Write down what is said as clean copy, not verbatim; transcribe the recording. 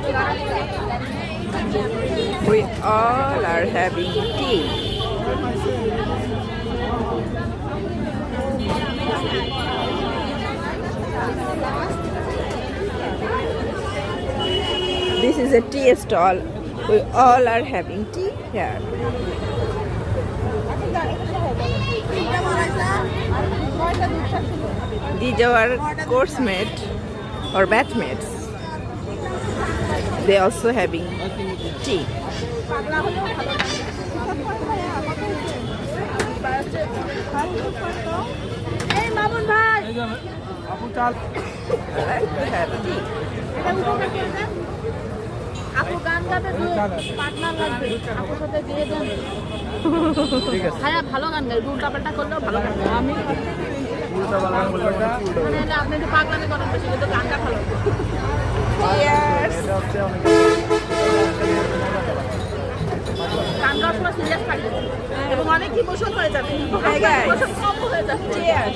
We all are having tea. This is a tea stall. We all are having tea here. These are our course mate or batchmates. They also having tea. এই মামুন ভাই আপু চাল I like to have tea. আপু গান গাবে partner লাগবে আপুর সাথে দিয়ে দেন ঠিক আছে হ্যাঁ ভালো গান গায় উল্টা পাল্টা করলেও ভালো গান গায় আমি উল্টা বাংলা বললে মানে আপনি একটু পাগলামি করেন বেশি কিন্তু গানটা ভালো Cheers. এটা হচ্ছে অনেক গান গাওয়ার সময় সিরিয়াস থাকবে এবং অনেক ইমোশন হয়ে যাবে Hi guys. ইমোশন কম হয়ে যাবে Cheers.